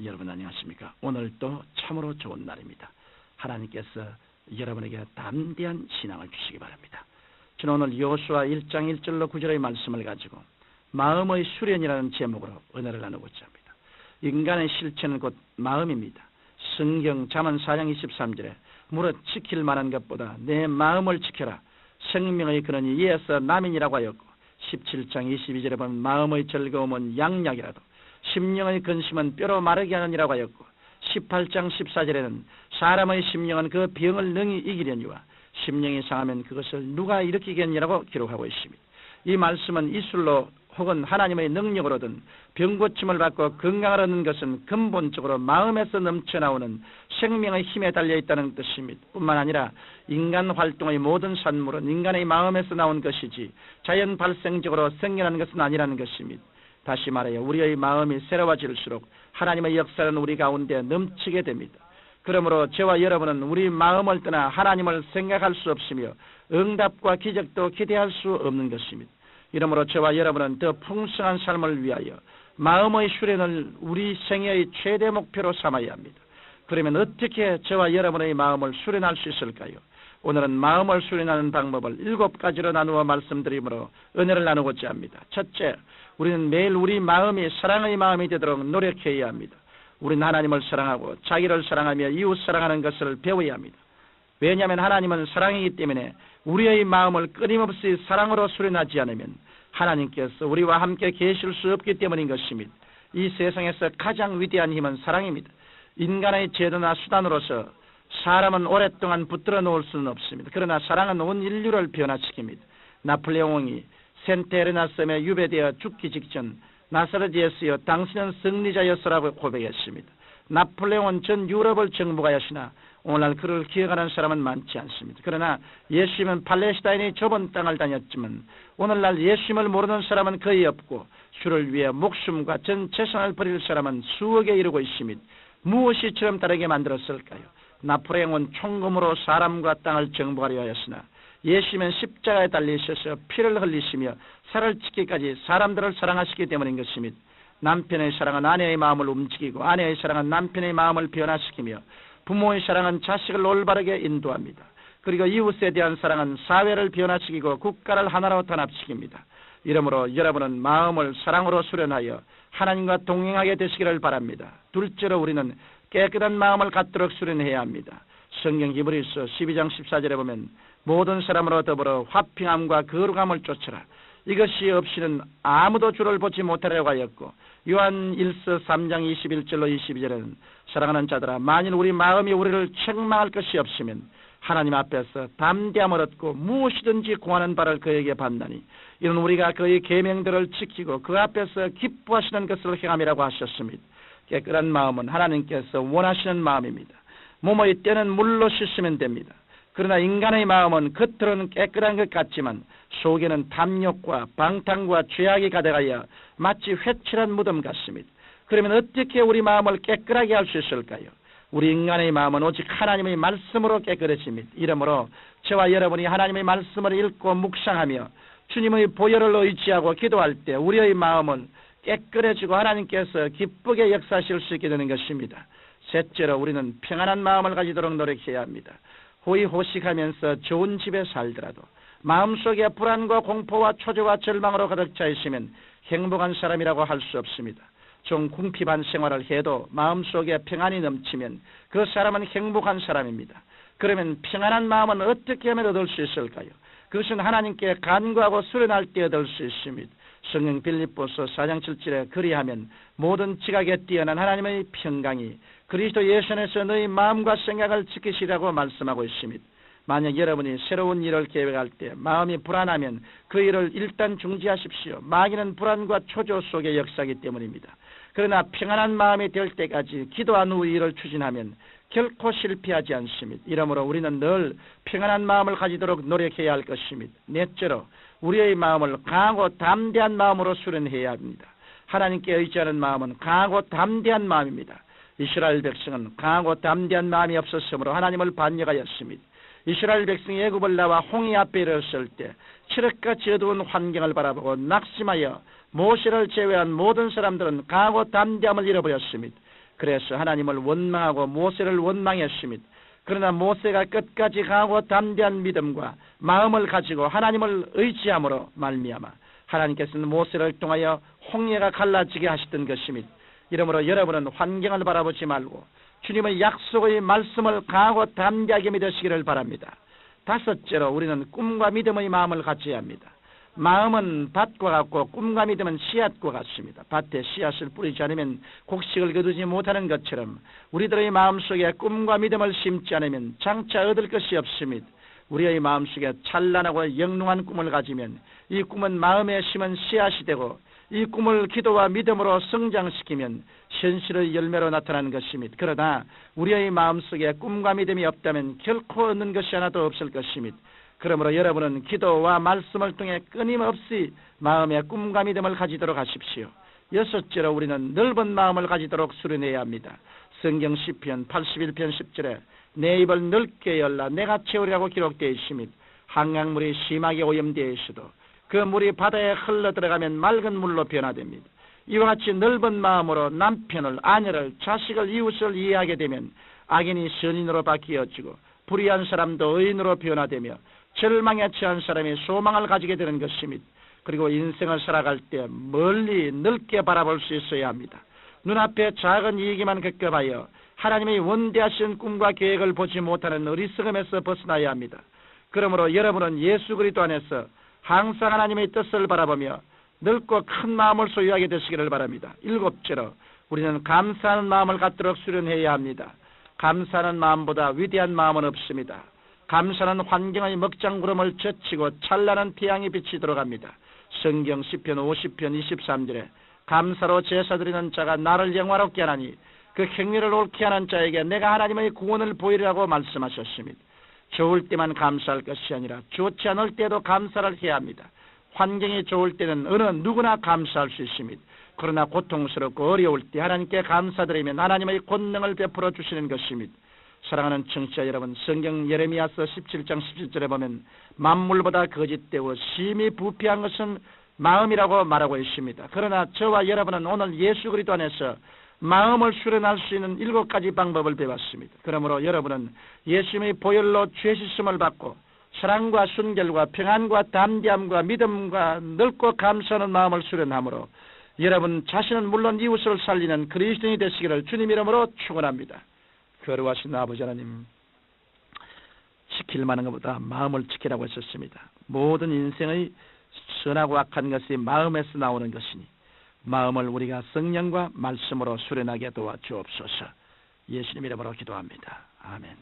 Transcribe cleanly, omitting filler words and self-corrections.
여러분 안녕하십니까? 오늘도 참으로 좋은 날입니다. 하나님께서 여러분에게 담대한 신앙을 주시기 바랍니다. 저는 오늘 여호수아 1장 1절로 9절의 말씀을 가지고 마음의 수련이라는 제목으로 은혜를 나누고자 합니다. 인간의 실체는 곧 마음입니다. 성경 잠언 4장 23절에 무릇 지킬 만한 것보다 내 마음을 지켜라. 생명의 근원이 이에서 남인이라고 하였고 17장 22절에 보면 마음의 즐거움은 양약이라도 심령의 근심은 뼈로 마르게 하느니라고 하였고 18장 14절에는 사람의 심령은 그 병을 능히 이기려니와 심령이 상하면 그것을 누가 일으키겠느냐고 기록하고 있습니다. 이 말씀은 이술로 혹은 하나님의 능력으로든 병고침을 받고 건강을 얻는 것은 근본적으로 마음에서 넘쳐나오는 생명의 힘에 달려있다는 뜻입니다. 뿐만 아니라 인간 활동의 모든 산물은 인간의 마음에서 나온 것이지 자연 발생적으로 생겨난 것은 아니라는 것입니다. 다시 말하여 우리의 마음이 새로워질수록 하나님의 역사는 우리 가운데 넘치게 됩니다. 그러므로 저와 여러분은 우리 마음을 떠나 하나님을 생각할 수 없으며 응답과 기적도 기대할 수 없는 것입니다. 이러므로 저와 여러분은 더 풍성한 삶을 위하여 마음의 수련을 우리 생애의 최대 목표로 삼아야 합니다. 그러면 어떻게 저와 여러분의 마음을 수련할 수 있을까요? 오늘은 마음을 수련하는 방법을 7가지로 나누어 말씀드리므로 은혜를 나누고자 합니다. 첫째, 우리는 매일 우리 마음이 사랑의 마음이 되도록 노력해야 합니다. 우리는 하나님을 사랑하고 자기를 사랑하며 이웃 사랑하는 것을 배워야 합니다. 왜냐하면 하나님은 사랑이기 때문에 우리의 마음을 끊임없이 사랑으로 수련하지 않으면 하나님께서 우리와 함께 계실 수 없기 때문인 것입니다. 이 세상에서 가장 위대한 힘은 사랑입니다. 인간의 제도나 수단으로서 사람은 오랫동안 붙들어 놓을 수는 없습니다. 그러나 사랑은 온 인류를 변화시킵니다. 나폴레옹이 센테르나 섬에 유배되어 죽기 직전 나사렛 예수여 당신은 승리자였으라고 고백했습니다. 나폴레옹은 전 유럽을 정복하였으나 오늘날 그를 기억하는 사람은 많지 않습니다. 그러나 예수님은 팔레스타인의 좁은 땅을 다녔지만 오늘날 예수님을 모르는 사람은 거의 없고 주를 위해 목숨과 전 재산을 버릴 사람은 수억에 이르고 있습니다. 무엇이 이처럼 다르게 만들었을까요? 나폴레옹은 총검으로 사람과 땅을 정복하려 하였으나 예수님은 십자가에 달리셔서 피를 흘리시며 살을 찢기까지 사람들을 사랑하시기 때문인 것입니다. 남편의 사랑은 아내의 마음을 움직이고 아내의 사랑은 남편의 마음을 변화시키며 부모의 사랑은 자식을 올바르게 인도합니다. 그리고 이웃에 대한 사랑은 사회를 변화시키고 국가를 하나로 단합시킵니다. 이러므로 여러분은 마음을 사랑으로 수련하여 하나님과 동행하게 되시기를 바랍니다. 둘째로 우리는 깨끗한 마음을 갖도록 수련해야 합니다. 성경 히브리서 12장 14절에 보면 모든 사람으로 더불어 화평함과 거룩함을 쫓으라. 이것이 없이는 아무도 주를 보지 못하려고 하였고 요한 1서 3장 21절로 22절에는 사랑하는 자들아 만일 우리 마음이 우리를 책망할 것이 없으면 하나님 앞에서 담대함을 얻고 무엇이든지 구하는 바를 그에게 받나니 이는 우리가 그의 계명들을 지키고 그 앞에서 기뻐하시는 것을 행함이라고 하셨습니다. 깨끗한 마음은 하나님께서 원하시는 마음입니다. 몸의 때는 물로 씻으면 됩니다. 그러나 인간의 마음은 겉으로는 깨끗한 것 같지만 속에는 탐욕과 방탕과 죄악이 가득하여 마치 회칠한 무덤 같습니다. 그러면 어떻게 우리 마음을 깨끗하게 할 수 있을까요? 우리 인간의 마음은 오직 하나님의 말씀으로 깨끗해집니다. 이러므로 저와 여러분이 하나님의 말씀을 읽고 묵상하며 주님의 보혈을 의지하고 기도할 때 우리의 마음은 깨끗해지고 하나님께서 기쁘게 역사하실 수 있게 되는 것입니다. 셋째로 우리는 평안한 마음을 가지도록 노력해야 합니다. 호의호식하면서 좋은 집에 살더라도 마음속에 불안과 공포와 초조와 절망으로 가득 차 있으면 행복한 사람이라고 할 수 없습니다. 좀 궁핍한 생활을 해도 마음속에 평안이 넘치면 그 사람은 행복한 사람입니다. 그러면 평안한 마음은 어떻게 하면 얻을 수 있을까요? 그것은 하나님께 간구하고 수련할 때 얻을 수 있습니다. 성경 빌립보서 4장 7절에 그리하면 모든 지각에 뛰어난 하나님의 평강이 그리스도 예수 안에서 너희 마음과 생각을 지키시라고 말씀하고 있습니다. 만약 여러분이 새로운 일을 계획할 때 마음이 불안하면 그 일을 일단 중지하십시오. 마귀는 불안과 초조 속의 역사이기 때문입니다. 그러나 평안한 마음이 될 때까지 기도한 후 일을 추진하면 결코 실패하지 않습니다. 이러므로 우리는 늘 평안한 마음을 가지도록 노력해야 할 것입니다. 넷째로 우리의 마음을 강하고 담대한 마음으로 수련해야 합니다. 하나님께 의지하는 마음은 강하고 담대한 마음입니다. 이스라엘 백성은 강하고 담대한 마음이 없었으므로 하나님을 반역하였습니다. 이스라엘 백성이 애굽을 나와 홍해 앞에 이르렀을 때 칠흑같이 어두운 환경을 바라보고 낙심하여 모세를 제외한 모든 사람들은 강하고 담대함을 잃어버렸습니다. 그래서 하나님을 원망하고 모세를 원망했습니다. 그러나 모세가 끝까지 강하고 담대한 믿음과 마음을 가지고 하나님을 의지함으로 말미암아 하나님께서는 모세를 통하여 홍해가 갈라지게 하시던 것입니다. 이러므로 여러분은 환경을 바라보지 말고 주님의 약속의 말씀을 강하고 담대하게 믿으시기를 바랍니다. 다섯째로 우리는 꿈과 믿음의 마음을 가져야 합니다. 마음은 밭과 같고 꿈과 믿음은 씨앗과 같습니다. 밭에 씨앗을 뿌리지 않으면 곡식을 거두지 못하는 것처럼 우리들의 마음속에 꿈과 믿음을 심지 않으면 장차 얻을 것이 없습니다. 우리의 마음속에 찬란하고 영롱한 꿈을 가지면 이 꿈은 마음에 심은 씨앗이 되고 이 꿈을 기도와 믿음으로 성장시키면 현실의 열매로 나타나는 것입니다. 그러나 우리의 마음속에 꿈과 믿음이 없다면 결코 얻는 것이 하나도 없을 것입니다. 그러므로 여러분은 기도와 말씀을 통해 끊임없이 마음의 꿈과 믿음을 가지도록 하십시오. 여섯째로 우리는 넓은 마음을 가지도록 수련해야 합니다. 성경 시편 81편 10절에 내 입을 넓게 열라 내가 채우리라고 기록되어 있습니다. 한강물이 심하게 오염되어 있어도 그 물이 바다에 흘러들어가면 맑은 물로 변화됩니다. 이와 같이 넓은 마음으로 남편을, 아내를, 자식을, 이웃을 이해하게 되면 악인이 선인으로 바뀌어지고 불의한 사람도 의인으로 변화되며 절망에 처한 사람이 소망을 가지게 되는 것입니다. 그리고 인생을 살아갈 때 멀리 넓게 바라볼 수 있어야 합니다. 눈앞에 작은 이익에만 급급하여 하나님의 원대하신 꿈과 계획을 보지 못하는 어리석음에서 벗어나야 합니다. 그러므로 여러분은 예수 그리스도 안에서 항상 하나님의 뜻을 바라보며 넓고 큰 마음을 소유하게 되시기를 바랍니다. 일곱째로 우리는 감사하는 마음을 갖도록 수련해야 합니다. 감사하는 마음보다 위대한 마음은 없습니다. 감사는 환경의 먹장구름을 젖히고 찬란한 태양이 비치도록 합니다. 성경 시편 50편 23절에 감사로 제사드리는 자가 나를 영화롭게 하나니 그 행위를 옳게 하는 자에게 내가 하나님의 구원을 보이리라고 말씀하셨습니다. 좋을 때만 감사할 것이 아니라 좋지 않을 때도 감사를 해야 합니다. 환경이 좋을 때는 어느 누구나 감사할 수 있습니다. 그러나 고통스럽고 어려울 때 하나님께 감사드리면 하나님의 권능을 베풀어 주시는 것입니다. 사랑하는 청취자 여러분, 성경 예레미야서 17장 17절에 보면 만물보다 거짓되고 심히 부패한 것은 마음이라고 말하고 있습니다. 그러나 저와 여러분은 오늘 예수 그리스도 안에서 마음을 수련할 수 있는 7가지 방법을 배웠습니다. 그러므로 여러분은 예수님의 보혈로 죄 씻음을 받고 사랑과 순결과 평안과 담대함과 믿음과 넓고 감사하는 마음을 수련함으로 여러분 자신은 물론 이웃을 살리는 그리스도인이 되시기를 주님 이름으로 축원합니다. 거룩하신 아버지 하나님, 지킬 만한 것보다 마음을 지키라고 했었습니다. 모든 인생의 선하고 악한 것이 마음에서 나오는 것이니 마음을 우리가 성령과 말씀으로 수련하게 도와주옵소서. 예수님 이름으로 기도합니다. 아멘.